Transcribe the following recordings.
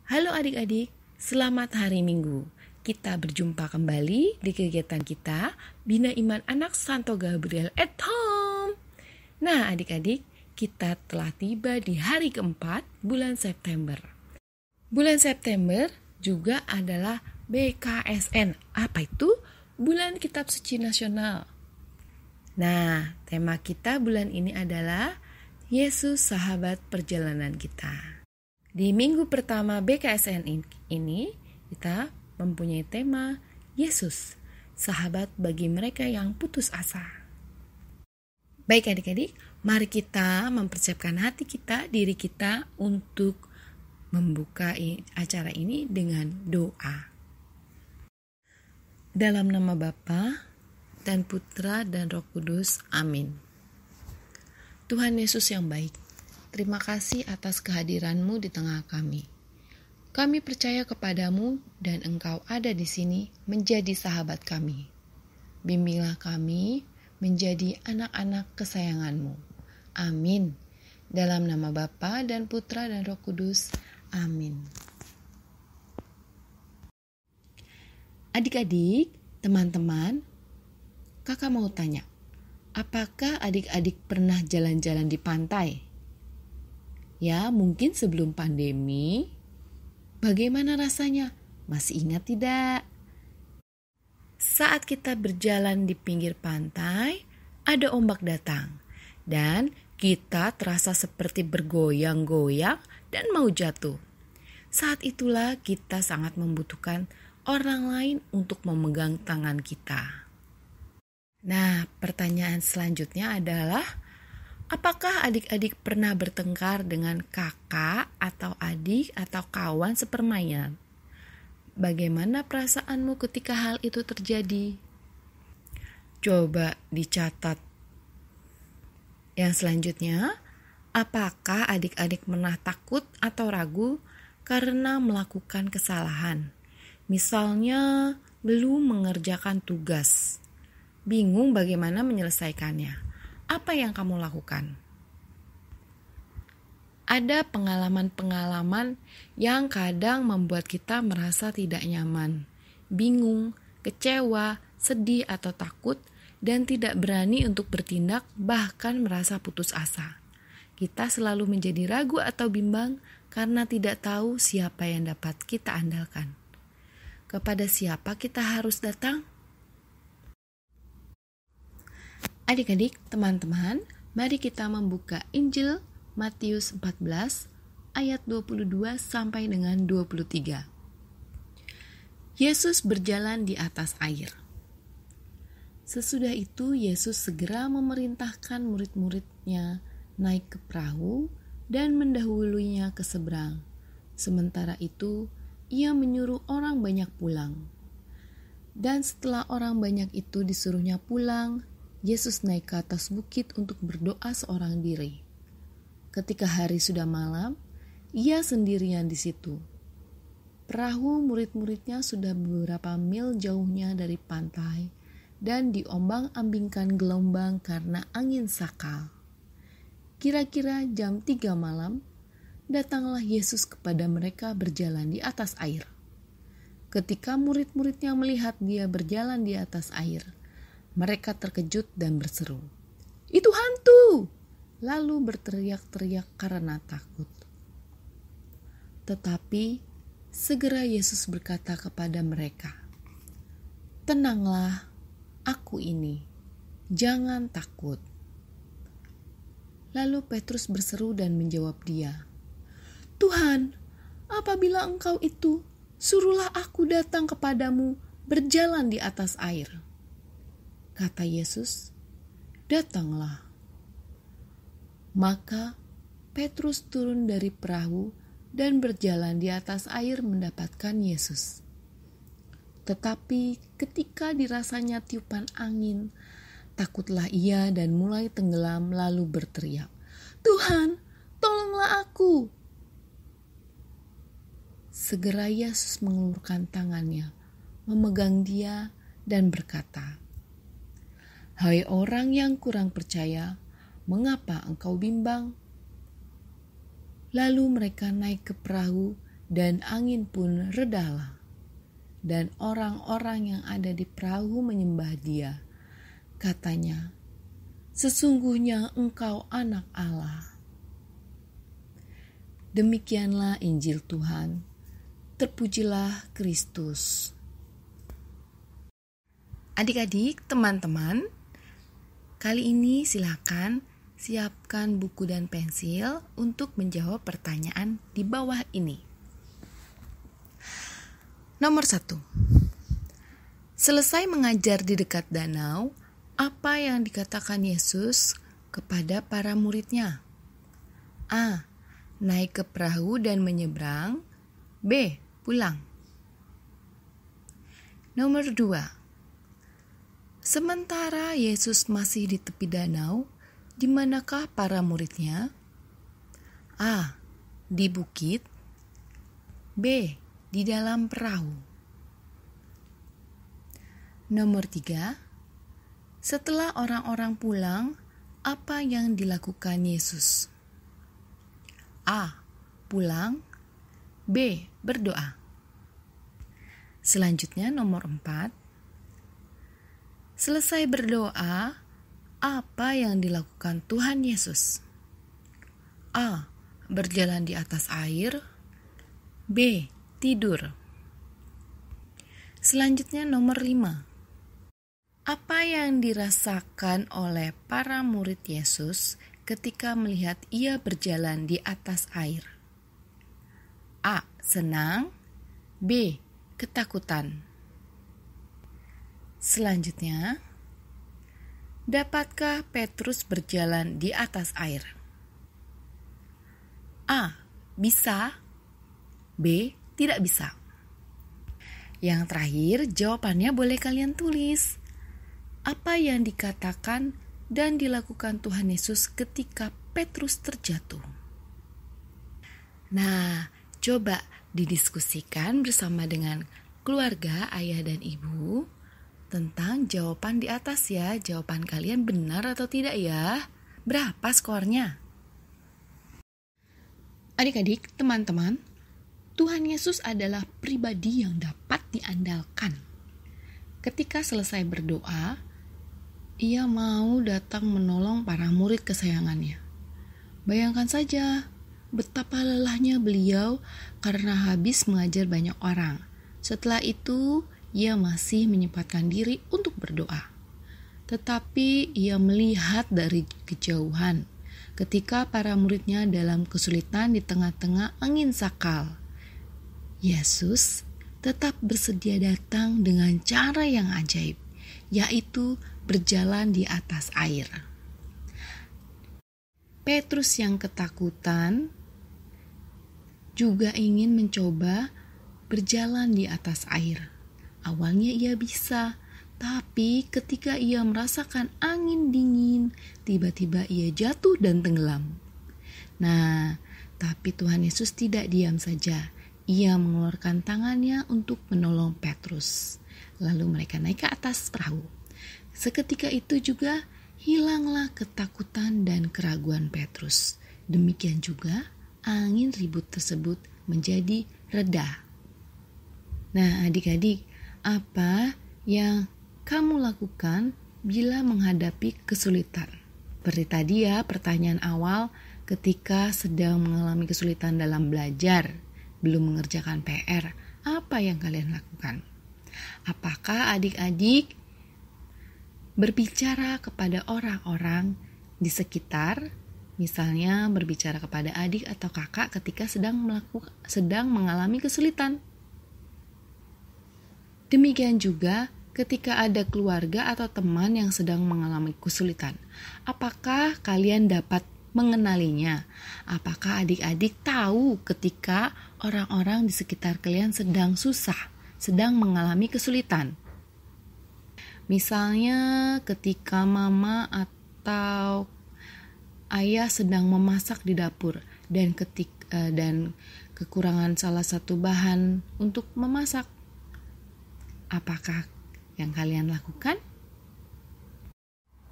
Halo adik-adik, selamat hari Minggu. Kita berjumpa kembali di kegiatan kita Bina Iman Anak Santo Gabriel at Home. Nah adik-adik, kita telah tiba di hari keempat bulan September. Bulan September juga adalah BKSN. Apa itu? Bulan Kitab Suci Nasional. Nah, tema kita bulan ini adalah Yesus Sahabat Perjalanan Kita. Di minggu pertama BKSN ini, kita mempunyai tema Yesus, sahabat bagi mereka yang putus asa. Baik adik-adik, mari kita mempersiapkan hati kita, diri kita untuk membuka acara ini dengan doa. Dalam nama Bapa dan Putra dan Roh Kudus, amin. Tuhan Yesus yang baik, terima kasih atas kehadiran-Mu di tengah kami. Kami percaya kepadamu dan Engkau ada di sini menjadi sahabat kami. Bimbinglah kami menjadi anak-anak kesayangan-Mu. Amin. Dalam nama Bapa dan Putra dan Roh Kudus. Amin. Adik-adik, teman-teman, kakak mau tanya, apakah adik-adik pernah jalan-jalan di pantai? Ya, mungkin sebelum pandemi. Bagaimana rasanya? Masih ingat tidak? Saat kita berjalan di pinggir pantai, ada ombak datang. Dan kita terasa seperti bergoyang-goyang dan mau jatuh. Saat itulah kita sangat membutuhkan orang lain untuk memegang tangan kita. Nah, pertanyaan selanjutnya adalah, apakah adik-adik pernah bertengkar dengan kakak atau adik atau kawan sepermainan? Bagaimana perasaanmu ketika hal itu terjadi? Coba dicatat. Yang selanjutnya, apakah adik-adik pernah takut atau ragu karena melakukan kesalahan? Misalnya, belum mengerjakan tugas. Bingung bagaimana menyelesaikannya. Apa yang kamu lakukan? Ada pengalaman-pengalaman yang kadang membuat kita merasa tidak nyaman, bingung, kecewa, sedih atau takut, dan tidak berani untuk bertindak, bahkan merasa putus asa. Kita selalu menjadi ragu atau bimbang karena tidak tahu siapa yang dapat kita andalkan. Kepada siapa kita harus datang? Adik-adik, teman-teman, mari kita membuka Injil Matius 14 ayat 22 sampai dengan 23. Yesus berjalan di atas air. Sesudah itu Yesus segera memerintahkan murid-muridnya naik ke perahu dan mendahulunya ke seberang. Sementara itu, ia menyuruh orang banyak pulang. Dan setelah orang banyak itu disuruhnya pulang, Yesus naik ke atas bukit untuk berdoa seorang diri. Ketika hari sudah malam, ia sendirian di situ. Perahu murid-muridnya sudah beberapa mil jauhnya dari pantai dan diombang-ambingkan gelombang karena angin sakal. Kira-kira jam 3 malam, datanglah Yesus kepada mereka berjalan di atas air. Ketika murid-muridnya melihat dia berjalan di atas air, mereka terkejut dan berseru, "Itu hantu!" Lalu berteriak-teriak karena takut. Tetapi segera Yesus berkata kepada mereka, "Tenanglah, aku ini, jangan takut." Lalu Petrus berseru dan menjawab dia, "Tuhan, apabila Engkau itu, suruhlah aku datang kepadamu berjalan di atas air." Kata Yesus, "Datanglah." Maka Petrus turun dari perahu dan berjalan di atas air mendapatkan Yesus. Tetapi ketika dirasanya tiupan angin, takutlah ia dan mulai tenggelam lalu berteriak, "Tuhan, tolonglah aku!" Segera Yesus mengulurkan tangannya, memegang dia dan berkata, "Hai orang yang kurang percaya, mengapa engkau bimbang?" Lalu mereka naik ke perahu dan angin pun redalah. Dan orang-orang yang ada di perahu menyembah Dia. Katanya, "Sesungguhnya Engkau Anak Allah." Demikianlah Injil Tuhan. Terpujilah Kristus. Adik-adik, teman-teman, kali ini silakan siapkan buku dan pensil untuk menjawab pertanyaan di bawah ini. Nomor 1. Selesai mengajar di dekat danau, apa yang dikatakan Yesus kepada para muridnya? A. Naik ke perahu dan menyeberang. B. Pulang. Nomor 2. Sementara Yesus masih di tepi danau, di manakah para muridnya? A. Di bukit. B. Di dalam perahu. Nomor 3. Setelah orang-orang pulang, apa yang dilakukan Yesus? A. Pulang. B. Berdoa. Selanjutnya nomor 4. Selesai berdoa, apa yang dilakukan Tuhan Yesus? A. Berjalan di atas air. B. Tidur. Selanjutnya nomor 5. Apa yang dirasakan oleh para murid Yesus ketika melihat Ia berjalan di atas air? A. Senang. B. Ketakutan. Selanjutnya, dapatkah Petrus berjalan di atas air? A. Bisa. B. Tidak bisa. Yang terakhir, jawabannya boleh kalian tulis. Apa yang dikatakan dan dilakukan Tuhan Yesus ketika Petrus terjatuh? Nah, coba didiskusikan bersama dengan keluarga, ayah dan ibu tentang jawaban di atas ya. Jawaban kalian benar atau tidak ya? Berapa skornya? Adik-adik, teman-teman, Tuhan Yesus adalah pribadi yang dapat diandalkan. Ketika selesai berdoa, Ia mau datang menolong para murid kesayangannya. Bayangkan saja betapa lelahnya beliau karena habis mengajar banyak orang. Setelah itu, Ia masih menyempatkan diri untuk berdoa. Tetapi Ia melihat dari kejauhan ketika para muridnya dalam kesulitan di tengah-tengah angin sakal. Yesus tetap bersedia datang dengan cara yang ajaib, yaitu berjalan di atas air. Petrus yang ketakutan juga ingin mencoba berjalan di atas air. Awalnya ia bisa, tapi ketika ia merasakan angin dingin, tiba-tiba ia jatuh dan tenggelam. Nah, tapi Tuhan Yesus tidak diam saja. Ia mengeluarkan tangannya untuk menolong Petrus. Lalu mereka naik ke atas perahu. Seketika itu juga hilanglah ketakutan dan keraguan Petrus. Demikian juga angin ribut tersebut menjadi reda. Nah, adik-adik, apa yang kamu lakukan bila menghadapi kesulitan? Seperti tadi ya, pertanyaan awal ketika sedang mengalami kesulitan dalam belajar, belum mengerjakan PR, apa yang kalian lakukan? Apakah adik-adik berbicara kepada orang-orang di sekitar, misalnya berbicara kepada adik atau kakak ketika sedang mengalami kesulitan? Demikian juga ketika ada keluarga atau teman yang sedang mengalami kesulitan. Apakah kalian dapat mengenalinya? Apakah adik-adik tahu ketika orang-orang di sekitar kalian sedang susah, sedang mengalami kesulitan? Misalnya ketika mama atau ayah sedang memasak di dapur dan kekurangan salah satu bahan untuk memasak. Apakah yang kalian lakukan?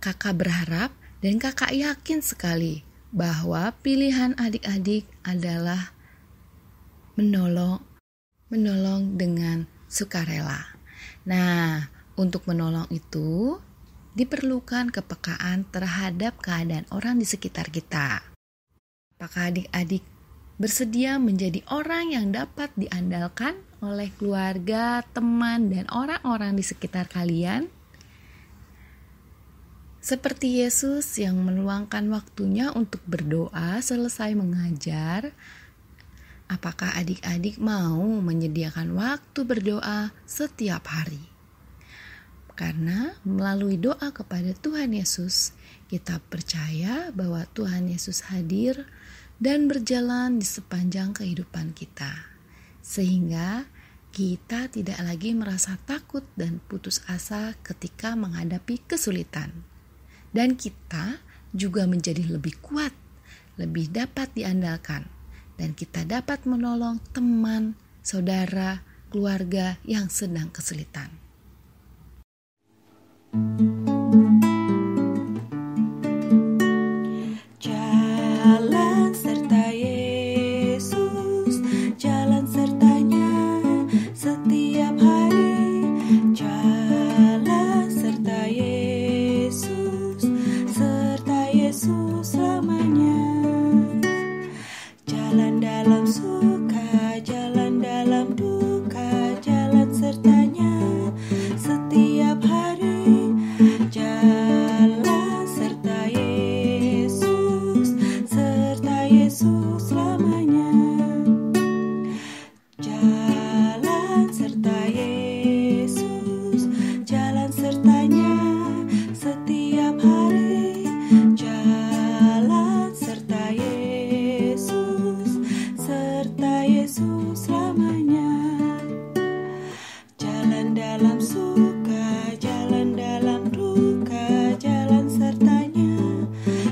Kakak berharap dan kakak yakin sekali bahwa pilihan adik-adik adalah menolong dengan sukarela. Nah, untuk menolong itu diperlukan kepekaan terhadap keadaan orang di sekitar kita. Apakah adik-adik bersedia menjadi orang yang dapat diandalkan oleh keluarga, teman, dan orang-orang di sekitar kalian? Seperti Yesus yang meluangkan waktunya untuk berdoa selesai mengajar, apakah adik-adik mau menyediakan waktu berdoa setiap hari? Karena melalui doa kepada Tuhan Yesus, kita percaya bahwa Tuhan Yesus hadir dan berjalan di sepanjang kehidupan kita. Sehingga kita tidak lagi merasa takut dan putus asa ketika menghadapi kesulitan. Dan kita juga menjadi lebih kuat, lebih dapat diandalkan. Dan kita dapat menolong teman, saudara, keluarga yang sedang kesulitan. Jalan serta Yesus, jalan sertanya setiap hari. Jalan serta Yesus, serta Yesus selamanya. Jalan dalam suka, jalan dalam duka, jalan sertanya setiap hari. Jalan serta Yesus, serta Yesus selamanya. Jalan serta Yesus, jalan sertanya setiap hari. Jalan serta Yesus, serta Yesus selamanya. Jalan dalam suka, jalan dalam duka, jalan sertanya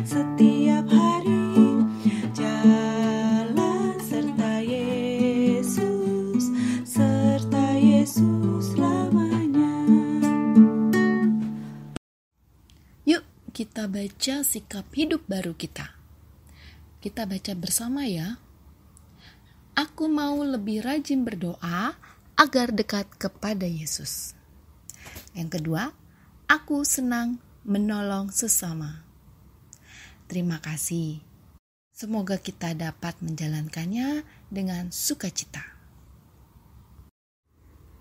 setiap hari. Jalan serta Yesus, serta Yesus selamanya. Yuk kita baca sikap hidup baru kita. Kita baca bersama ya. Aku mau lebih rajin berdoa agar dekat kepada Yesus. Yang kedua, aku senang menolong sesama. Terima kasih. Semoga kita dapat menjalankannya dengan sukacita.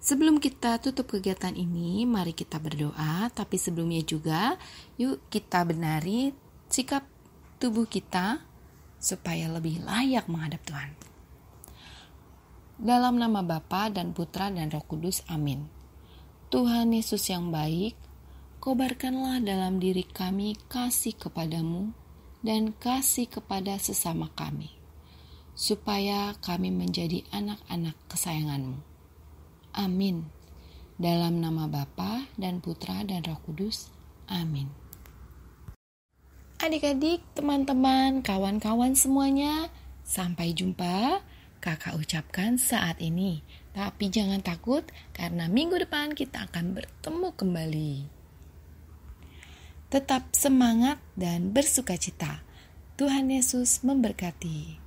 Sebelum kita tutup kegiatan ini, mari kita berdoa. Tapi sebelumnya juga, yuk kita benari sikap tubuh kita supaya lebih layak menghadap Tuhan. Dalam nama Bapa dan Putra dan Roh Kudus, amin. Tuhan Yesus yang baik, kobarkanlah dalam diri kami kasih kepadamu dan kasih kepada sesama kami, supaya kami menjadi anak-anak kesayanganmu. Amin. Dalam nama Bapa dan Putra dan Roh Kudus, amin. Adik-adik, teman-teman, kawan-kawan semuanya, sampai jumpa. Kakak ucapkan saat ini, tapi jangan takut karena minggu depan kita akan bertemu kembali. Tetap semangat dan bersukacita. Tuhan Yesus memberkati.